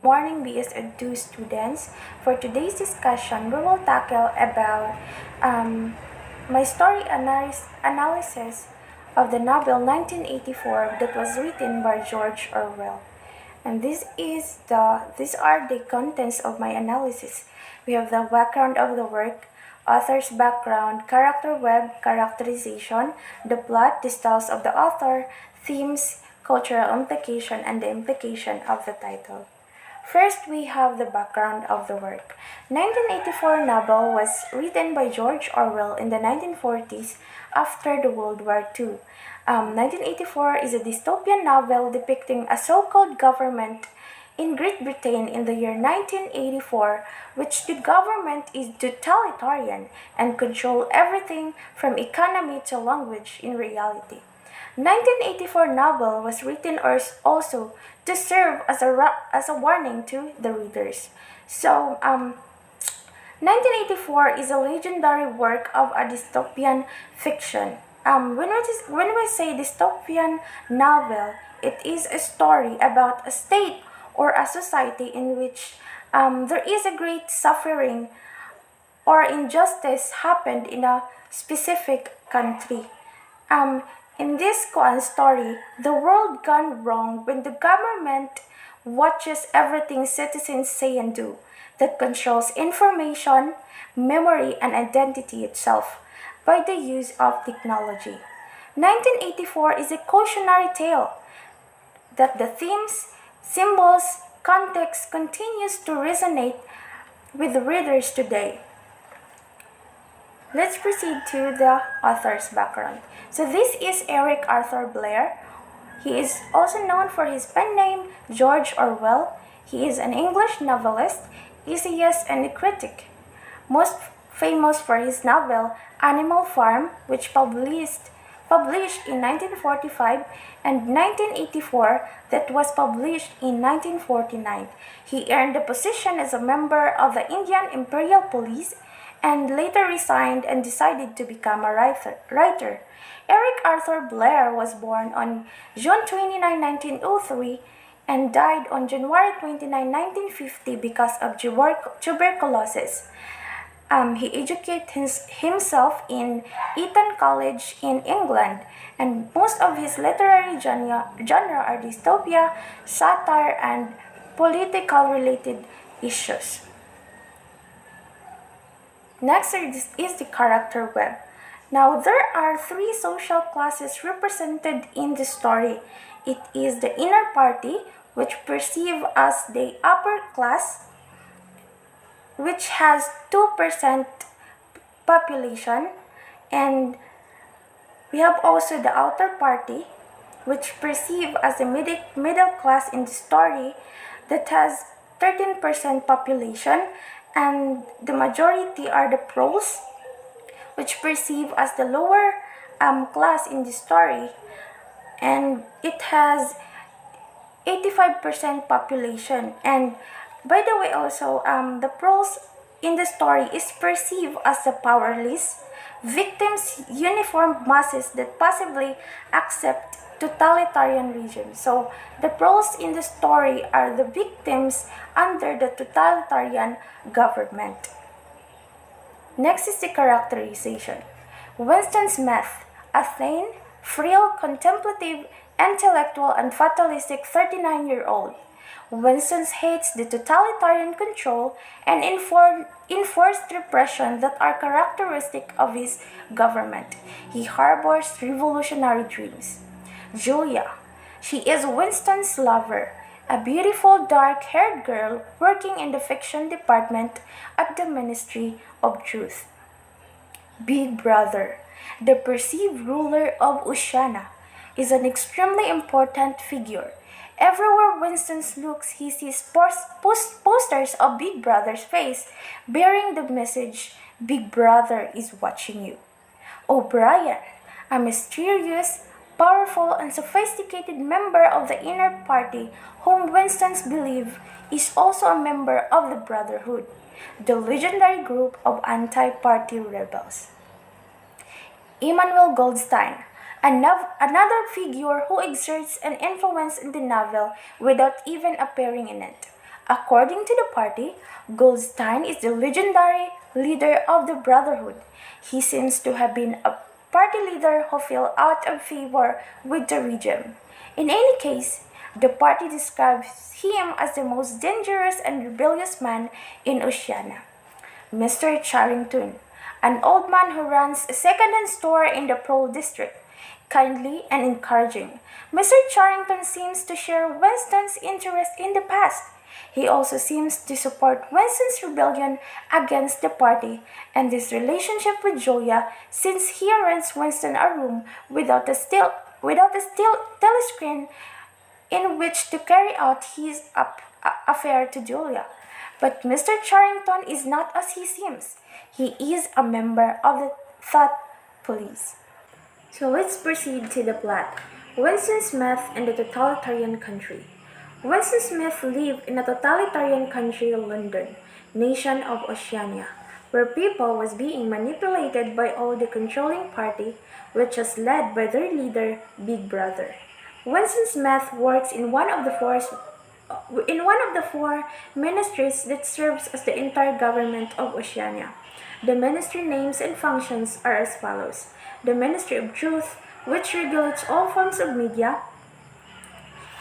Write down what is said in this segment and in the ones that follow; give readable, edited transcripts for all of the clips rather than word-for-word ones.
morning BS2 students. For today's discussion, we will tackle about my story analysis of the novel 1984 that was written by George Orwell. And these are the contents of my analysis. We have the background of the work, author's background, character web, characterization, the plot, the styles of the author, themes, cultural implication, and the implication of the title. First, we have the background of the work. 1984 novel was written by George Orwell in the 1940s after the World War II. 1984 is a dystopian novel depicting a so-called government in Great Britain in the year 1984, which the government is totalitarian and control everything from economy to language in reality. 1984 novel was written also to serve as a warning to the readers. 1984 is a legendary work of a dystopian fiction. When we say dystopian novel, it is a story about a state or a society in which there is a great suffering or injustice happened in a specific country. In this story, the world gone wrong when the government watches everything citizens say and do that controls information, memory, and identity itself by the use of technology. 1984 is a cautionary tale that the themes, symbols, context continues to resonate with readers today. Let's proceed to the author's background. So this is Eric Arthur Blair. He is also known for his pen name, George Orwell. He is an English novelist, essayist, and a critic. Most famous for his novel Animal Farm, which published in 1945, and 1984 that was published in 1949. He earned the position as a member of the Indian Imperial Police and later resigned and decided to become a writer. Eric Arthur Blair was born on June 29, 1903 and died on January 29, 1950 because of tuberculosis. He educated himself in Eton College in England, and most of his literary genre are dystopia, satire, and political related issues. Next is the character web. Now, there are three social classes represented in the story. It is the inner party, which perceive as the upper class, which has 2% population, and we have also the outer party, which perceive as the middle class in the story that has 13% population, and the majority are the pros, which perceive as the lower class in the story, and it has 85% population. And by the way, also the pros in the story is perceived as the powerless victims, uniformed masses that passively accept totalitarian regimes. So the pros in the story are the victims under the totalitarian government. Next is the characterization. Winston Smith, a thin, frail, contemplative, intellectual, and fatalistic 39-year-old. Winston hates the totalitarian control and enforced repression that are characteristic of his government. He harbors revolutionary dreams. Julia, she is Winston's lover, a beautiful dark-haired girl working in the fiction department at the Ministry of Truth. Big Brother, the perceived ruler of Oceania, is an extremely important figure. Everywhere Winston looks, he sees posters of Big Brother's face bearing the message, Big Brother is watching you. O'Brien, a mysterious, powerful, and sophisticated member of the inner party whom Winston believes is also a member of the Brotherhood, the legendary group of anti-party rebels. Emmanuel Goldstein, another figure who exerts an influence in the novel without even appearing in it. According to the party, Goldstein is the legendary leader of the Brotherhood. He seems to have been a party leader who fell out of favor with the regime. In any case, the party describes him as the most dangerous and rebellious man in Oceania. Mr. Charrington, an old man who runs a second-hand store in the Pearl District, kindly and encouraging. Mr. Charrington seems to share Winston's interest in the past. He also seems to support Winston's rebellion against the party and his relationship with Julia, since he rents Winston a room without a steel telescreen in which to carry out his affair to Julia. But Mr. Charrington is not as he seems. He is a member of the thought police. So let's proceed to the plot. Winston Smith and the Totalitarian Country. Winston Smith lived in a totalitarian country, London, nation of Oceania, where people was being manipulated by all the controlling party, which was led by their leader, Big Brother. Winston Smith works in one of the four ministries that serves as the entire government of Oceania. The ministry names and functions are as follows: the Ministry of Truth, which regulates all forms of media,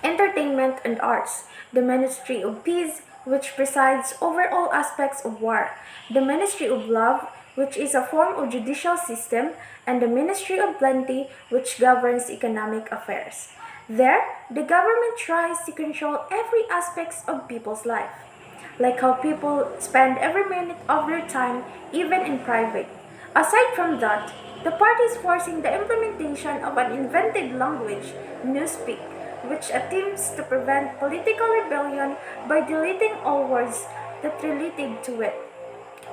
entertainment, and arts; the Ministry of Peace, which presides over all aspects of war; the Ministry of Love, which is a form of judicial system; and the Ministry of Plenty, which governs economic affairs. There, the government tries to control every aspect of people's life, like how people spend every minute of their time, even in private. Aside from that, the party is forcing the implementation of an invented language, newspeak, which attempts to prevent political rebellion by deleting all words that related to it.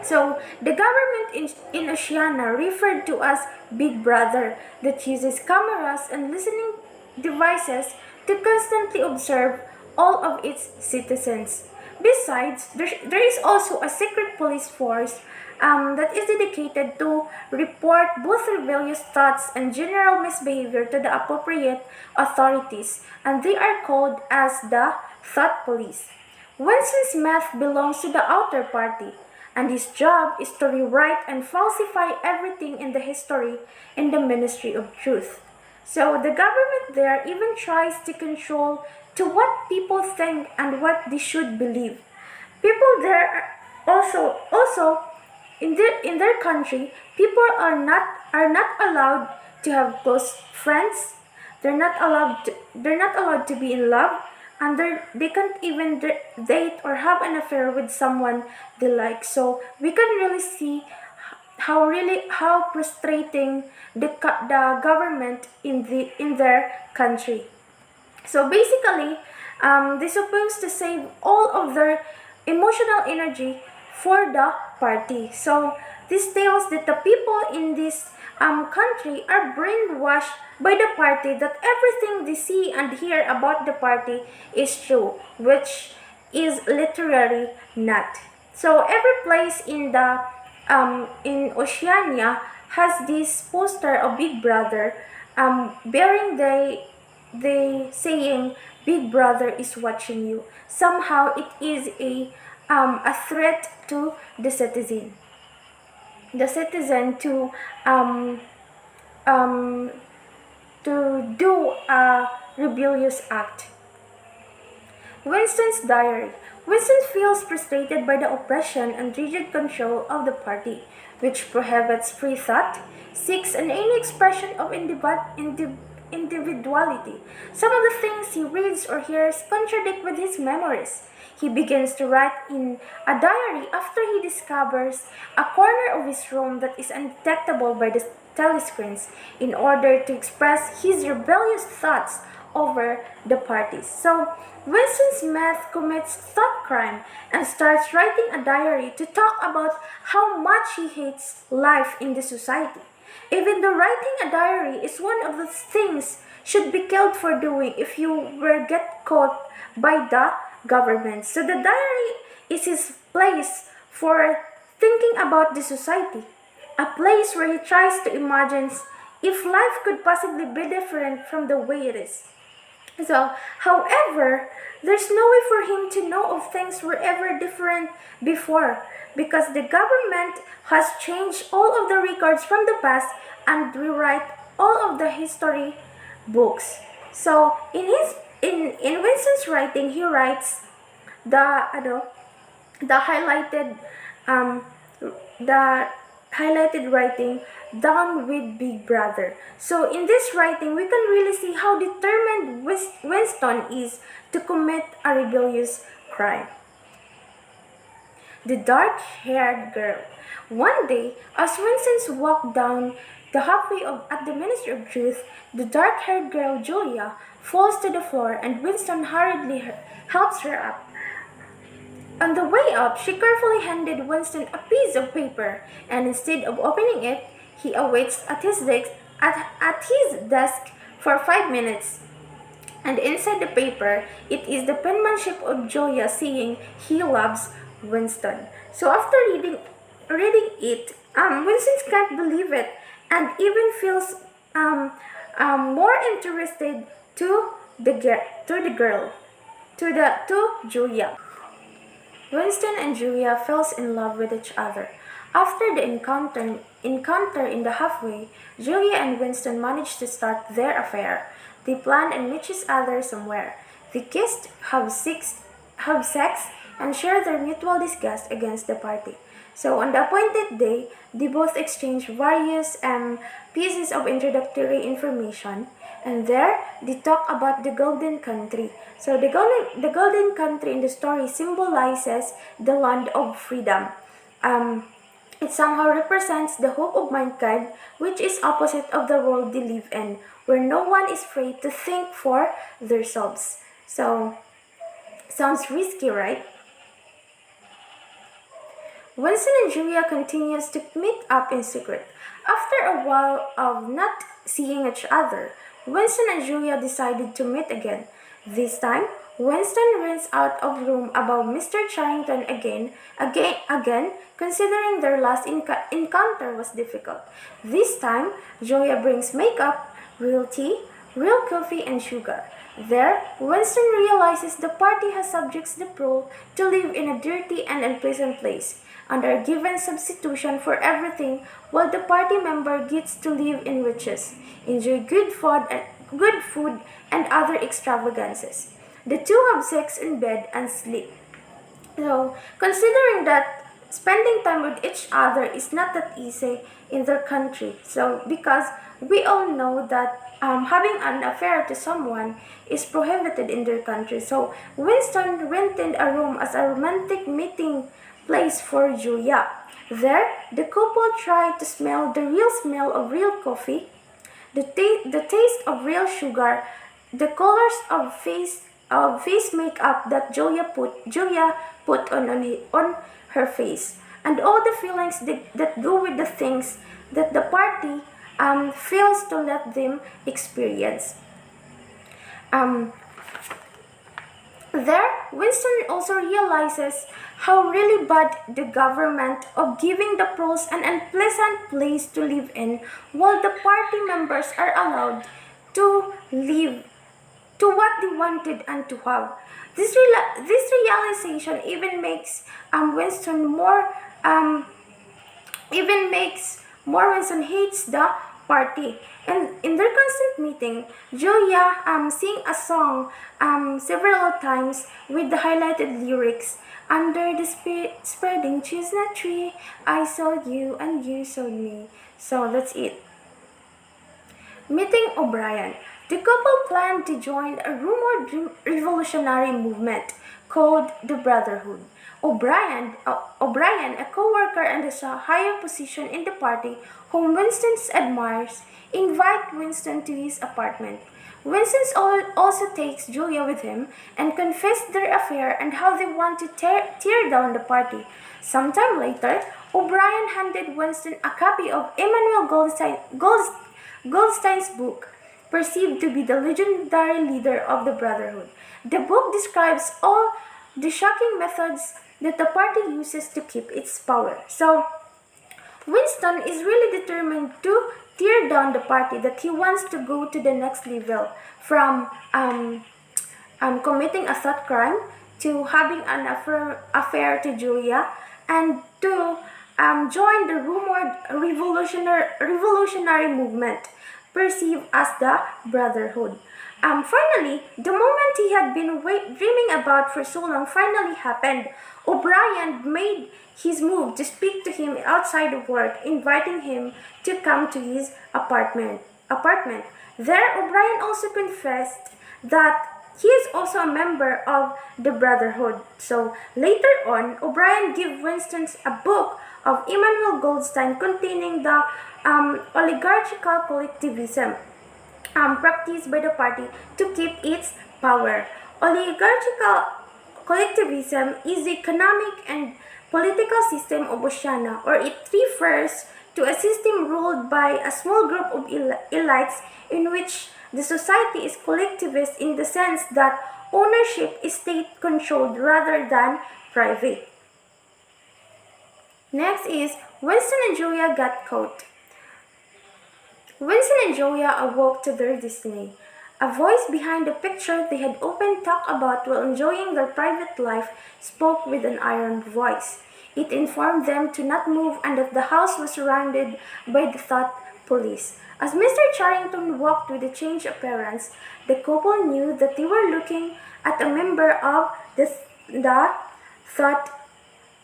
So, the government in Oceania, referred to as Big Brother, that uses cameras and listening devices to constantly observe all of its citizens. Besides, there is also a secret police force that is dedicated to report both rebellious thoughts and general misbehavior to the appropriate authorities, and they are called as the Thought Police. Winston Smith belongs to the outer party, and his job is to rewrite and falsify everything in the history in the Ministry of Truth. So the government there even tries to control to what people think and what they should believe. People there also in their country, people are not allowed to have close friends. They're not allowed to be in love, and they can't even date or have an affair with someone they like. So we can really see how frustrating the government in their country. So basically, they're supposed to save all of their emotional energy for the party. So this tells that the people in this country are brainwashed by the party, that everything they see and hear about the party is true, which is literally not. So every place in Oceania has this poster of Big Brother, bearing the saying Big Brother is watching you. Somehow it is a threat to the citizen. The citizen to do a rebellious act. Winston's diary. Winston feels frustrated by the oppression and rigid control of the party, which prohibits free thought, seeks any expression of individuality. Some of the things he reads or hears contradict with his memories. He begins to write in a diary after he discovers a corner of his room that is undetectable by the telescreens, in order to express his rebellious thoughts over the parties. So, Winston Smith commits thought crime and starts writing a diary to talk about how much he hates life in the society. Even though writing a diary is one of the things should be killed for doing if you were get caught by the government. So the diary is his place for thinking about the society, a place where he tries to imagine if life could possibly be different from the way it is. So, however, there's no way for him to know if things were ever different before because the government has changed all of the records from the past and rewrite all of the history books. So, in Winston's writing, he writes the the highlighted um the highlighted writing down with Big Brother. So in this writing, we can really see how determined Winston is to commit a rebellious crime. The dark-haired girl. One day, as Winston walked down the halfway at the Ministry of Truth, the dark-haired girl Julia falls to the floor and Winston hurriedly helps her up. On the way up, she carefully handed Winston a piece of paper, and instead of opening it, he awaits at his desk for 5 minutes. And inside the paper, it is the penmanship of Julia saying he loves Winston. So after reading it, Winston can't believe it, and even feels more interested to to Julia. Winston and Julia fell in love with each other. After the encounter in the halfway, Julia and Winston managed to start their affair. They planned and meet each other somewhere. They kissed, have sex, and share their mutual disgust against the party. So on the appointed day, they both exchanged various pieces of introductory information, and there they talk about the Golden Country. So the Golden Country in the story symbolizes the land of freedom. Um, it somehow represents the hope of mankind, which is opposite of the world they live in, where no one is free to think for themselves. So, sounds risky, right? Winston and Julia continues to meet up in secret. After a while of not seeing each other, Winston and Julia decided to meet again. This time, Winston rents out of room about Mr. Charrington again, considering their last encounter was difficult. This time, Julia brings makeup, real tea, real coffee, and sugar. There, Winston realizes the party has subjects the pro to live in a dirty and unpleasant place, and are given substitution for everything, while the party member gets to live in riches, enjoy good food and other extravagances. The two have sex in bed and sleep. So, considering that spending time with each other is not that easy in their country, so because we all know that having an affair to someone is prohibited in their country. So, Winston rented a room as a romantic meeting place for Julia. There, the couple tried to smell the real smell of real coffee, the taste of real sugar, the colors of face makeup that Julia put on her face, and all the feelings that go with the things that the party fails to let them experience. Um, There, Winston also realizes how really bad the government of giving the pros an unpleasant place to live in, while the party members are allowed to live to what they wanted and to have. This realization even makes Winston more even makes Morrison hates the party. And in their constant meeting, Julia sing a song several times with the highlighted lyrics. Under the spreading chestnut tree, I saw you and you saw me. So that's it. Meeting O'Brien. The couple planned to join a rumored revolutionary movement called the Brotherhood. O'Brien, a co-worker and a higher position in the party whom Winston admires, invite Winston to his apartment. Winston also takes Julia with him and confess their affair and how they want to tear down the party. Sometime later, O'Brien handed Winston a copy of Emmanuel Goldstein's book, perceived to be the legendary leader of the Brotherhood. The book describes all the shocking methods that the party uses to keep its power. So, Winston is really determined to tear down the party, that he wants to go to the next level from committing a thought crime to having an affair to Julia and to join the rumored revolutionary movement perceived as the Brotherhood. Finally, the moment he had been dreaming about for so long finally happened. O'Brien made his move to speak to him outside of work, inviting him to come to his apartment. There, O'Brien also confessed that he is also a member of the Brotherhood. So later on, O'Brien gave Winston a book of Immanuel Goldstein containing the oligarchical collectivism practiced by the party to keep its power. Oligarchical collectivism is the economic and political system of Oceania, or it refers to a system ruled by a small group of elites in which the society is collectivist in the sense that ownership is state-controlled rather than private. Next is Winston and Julia got caught. Winston and Julia awoke to their destiny. A voice behind the picture they had often talked about while enjoying their private life spoke with an iron voice. It informed them to not move and that the house was surrounded by the thought police. As Mr. Charrington walked with a changed appearance, the couple knew that they were looking at a member of the thought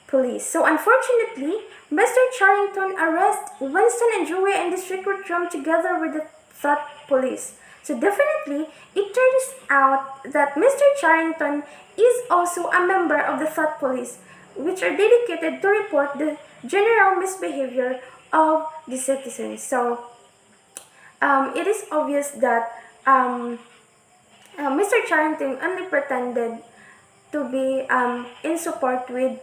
police. So unfortunately, Mr. Charrington arrested Winston and Julia in the secret room together with the thought police. So definitely, it turns out that Mr. Charrington is also a member of the thought police, which are dedicated to report the general misbehavior of the citizens. So it is obvious that Mr. Charrington only pretended to be in support with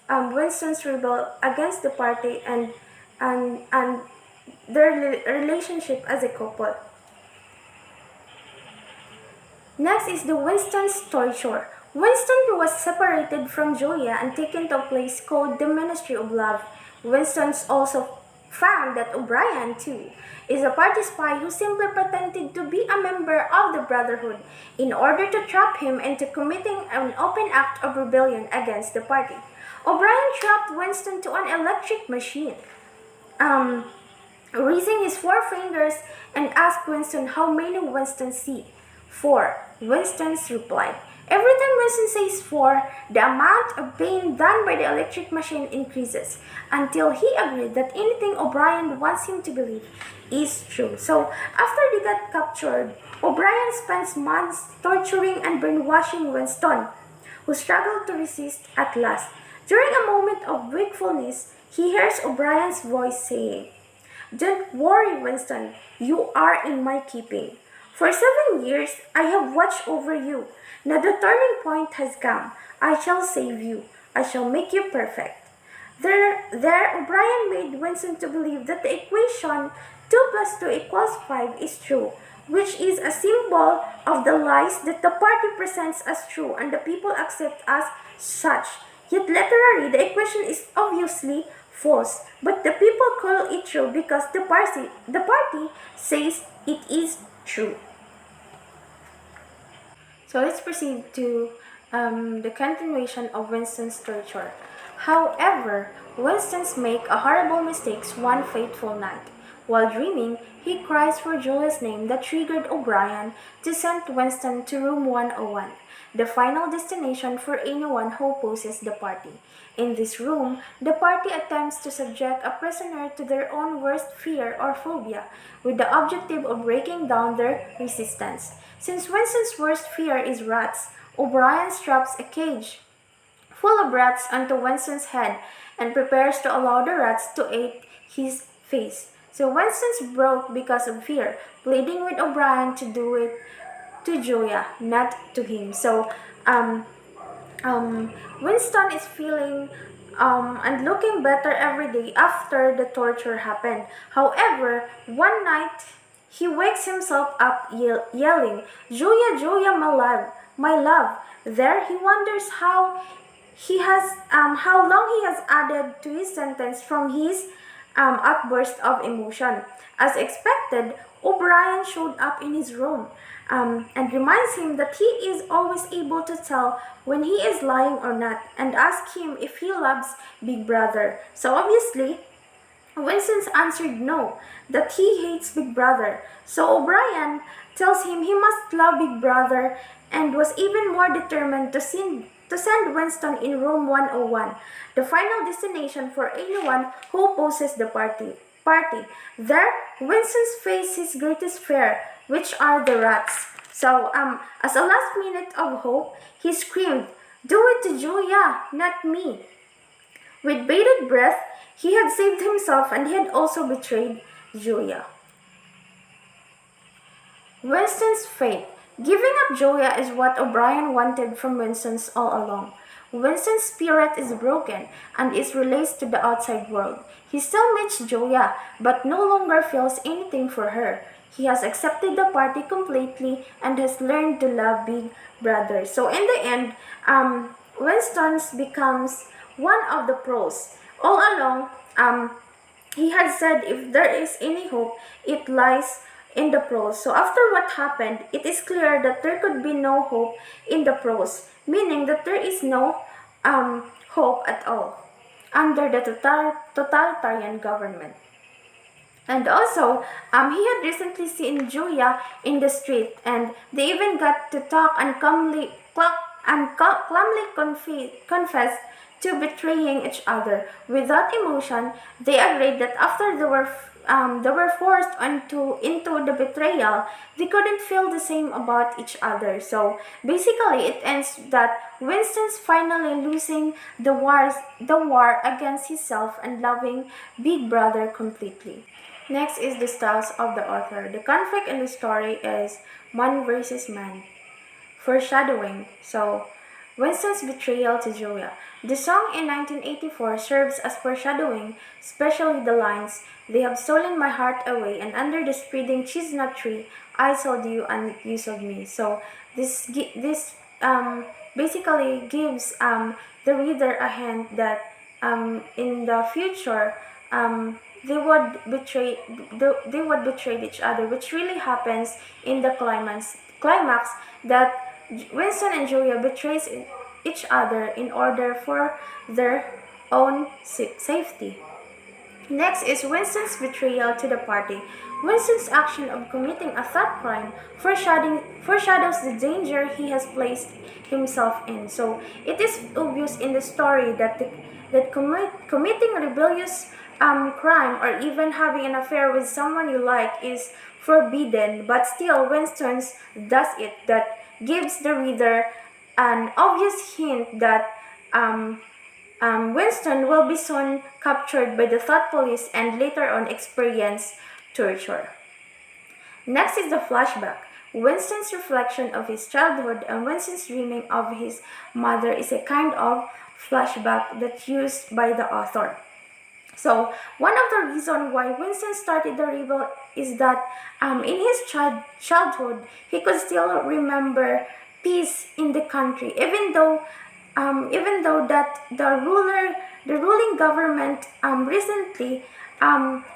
Winston's rebel against the party and their relationship as a couple. Next is the Winston's torture. Winston was separated from Julia and taken to a place called the Ministry of Love. Winston's also found that O'Brien, too, is a party spy who simply pretended to be a member of the Brotherhood in order to trap him into committing an open act of rebellion against the party. O'Brien trapped Winston to an electric machine, raising his forefingers and asked Winston how many Winston see. 4. Winston's replied. Every time Winston says 4, the amount of pain done by the electric machine increases until he agreed that anything O'Brien wants him to believe is true. So, after they got captured, O'Brien spends months torturing and brainwashing Winston, who struggled to resist at last. During a moment of wakefulness, he hears O'Brien's voice saying, "Don't worry, Winston, you are in my keeping. For 7 years, I have watched over you. Now the turning point has come. I shall save you. I shall make you perfect." There, O'Brien made Winston to believe that the equation 2 plus 2 equals 5 is true, which is a symbol of the lies that the party presents as true and the people accept as such. Yet literally, the equation is obviously false, but the people call it true because the party says it is true. So let's proceed to the continuation of Winston's torture. However, Winston's make a horrible mistake one fateful night. While dreaming, he cries for Julia's name that triggered O'Brien to send Winston to room 101, the final destination for anyone who opposes the party. In this room, the party attempts to subject a prisoner to their own worst fear or phobia, with the objective of breaking down their resistance. Since Winston's worst fear is rats, O'Brien straps a cage full of rats onto Winston's head and prepares to allow the rats to eat his face. So Winston's broke because of fear, pleading with O'Brien to do it to Julia, not to him. So Winston is feeling and looking better every day after the torture happened. However, one night he wakes himself up yelling, "Julia, Julia, my love, my love." There he wonders how how long he has added to his sentence from his outburst of emotion. As expected, O'Brien showed up in his room and reminds him that he is always able to tell when he is lying or not, and asks him if he loves Big Brother. So obviously, Winston's answered no, that he hates Big Brother. So O'Brien tells him he must love Big Brother and was even more determined to send Winston in Room 101, the final destination for anyone who opposes the party. There, Winston faces his greatest fear, which are the rats. So, as a last minute of hope, he screamed, "Do it to Julia, not me." With bated breath, he had saved himself and he had also betrayed Julia. Winston's fate. Giving up Julia is what O'Brien wanted from Winston's all along. Winston's spirit is broken and is released to the outside world. He still meets Julia, but no longer feels anything for her. He has accepted the party completely and has learned to love Big Brother. So in the end, Winston's becomes one of the pros. All along, he had said if there is any hope, it lies in the pros. So after what happened, it is clear that there could be no hope in the pros, meaning that there is no hope at all under the totalitarian government. And also, he had recently seen Julia in the street, and they even got to talk and calmly confess to betraying each other. Without emotion, they agreed that after they were forced into the betrayal, they couldn't feel the same about each other. So basically, it ends that Winston's finally losing the war against himself and loving Big Brother completely. Next is the styles of the author. The conflict in the story is man versus man. Foreshadowing. So, Winston's betrayal to Julia. The song in 1984 serves as foreshadowing, especially the lines, "They have stolen my heart away, and under the spreading chestnut tree, I sold you and you sold me." So, this basically gives the reader a hint that in the future, they would betray each other, which really happens in the climax that Winston and Julia betrays each other in order for their own safety. Next is Winston's betrayal to the party. Winston's action of committing a thought crime foreshadows the danger he has placed himself in. So it is obvious in the story that committing rebellious crime or even having an affair with someone you like is forbidden, but still Winston's does it. That gives the reader an obvious hint that Winston will be soon captured by the thought police and later on experience torture. Next is the flashback. Winston's reflection of his childhood and Winston's dreaming of his mother is a kind of flashback that's used by the author. So one of the reasons why Winston started the rebel is that in his childhood he could still remember peace in the country, even though that the ruling government recently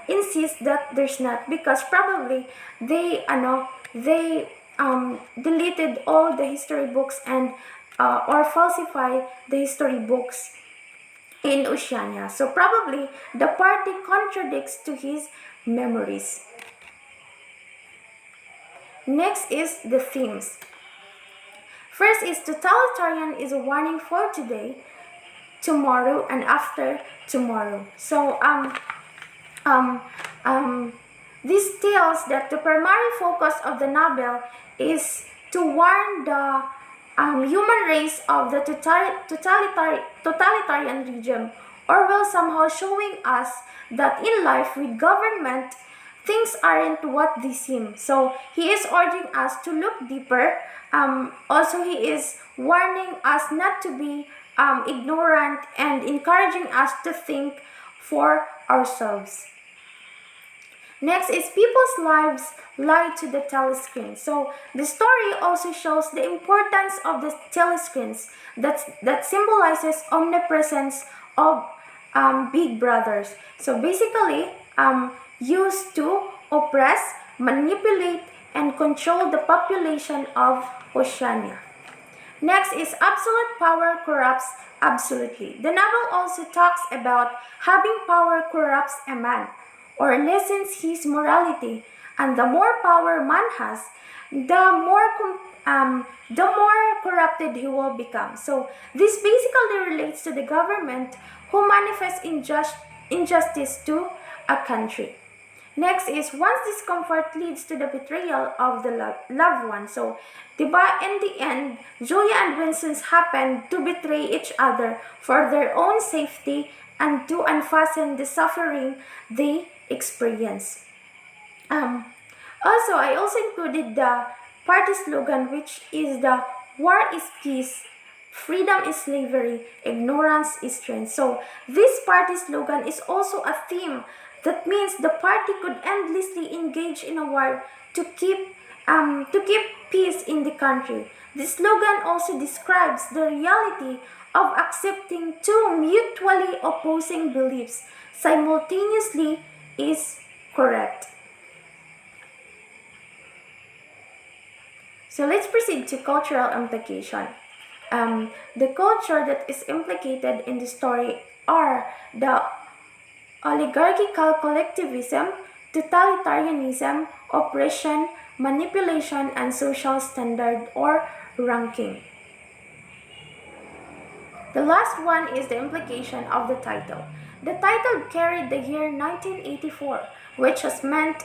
insists that there's not, because probably they deleted all the history books and or falsify the history books in Oceania. So probably the party contradicts to his memories. Next is the themes. First is totalitarian is a warning for today, tomorrow, and after tomorrow. So this tells that the primary focus of the novel is to warn the human race of the totalitarian regime, Orwell somehow showing us that in life with government, things aren't what they seem. So he is urging us to look deeper. Also, he is warning us not to be ignorant and encouraging us to think for ourselves. Next is people's lives lie to the telescreen. So the story also shows the importance of the telescreens that symbolizes omnipresence of big brothers. So basically, used to oppress, manipulate, and control the population of Oceania. Next is absolute power corrupts absolutely. The novel also talks about having power corrupts a man or lessens his morality, and the more power man has, the more corrupted he will become. So this basically relates to the government who manifests injustice to a country. Next is once discomfort leads to the betrayal of the loved one. So, diba, in the end, Julia and Winston's happen to betray each other for their own safety and to unfasten the suffering they experience. Um, Also, I also included the party slogan, which is the war is peace, freedom is slavery, ignorance is strength. So, this party slogan is also a theme that means the party could endlessly engage in a war to keep peace in the country. The slogan also describes the reality of accepting two mutually opposing beliefs simultaneously is correct. So let's proceed to cultural implication. The culture that is implicated in the story are the oligarchical collectivism, totalitarianism, oppression, manipulation, and social standard or ranking. The last one is the implication of the title. The title carried the year 1984, which was meant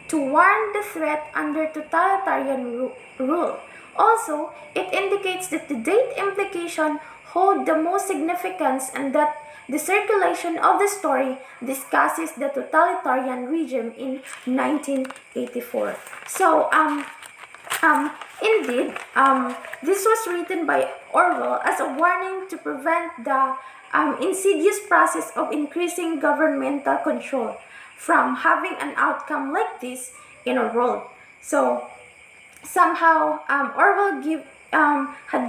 to warn the threat under totalitarian rule. Also, it indicates that the date implication hold the most significance and that the circulation of the story discusses the totalitarian regime in 1984. So, indeed, this was written by Orwell as a warning to prevent the insidious process of increasing governmental control from having an outcome like this in a world. So, somehow, had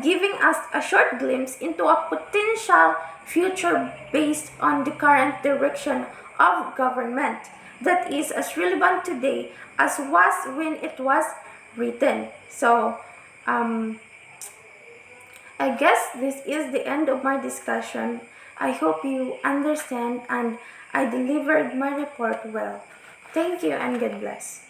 given us a short glimpse into a potential future based on the current direction of government that is as relevant today as was when it was written. So, I guess this is the end of my discussion. I hope you understand and I delivered my report well. Thank you and God bless.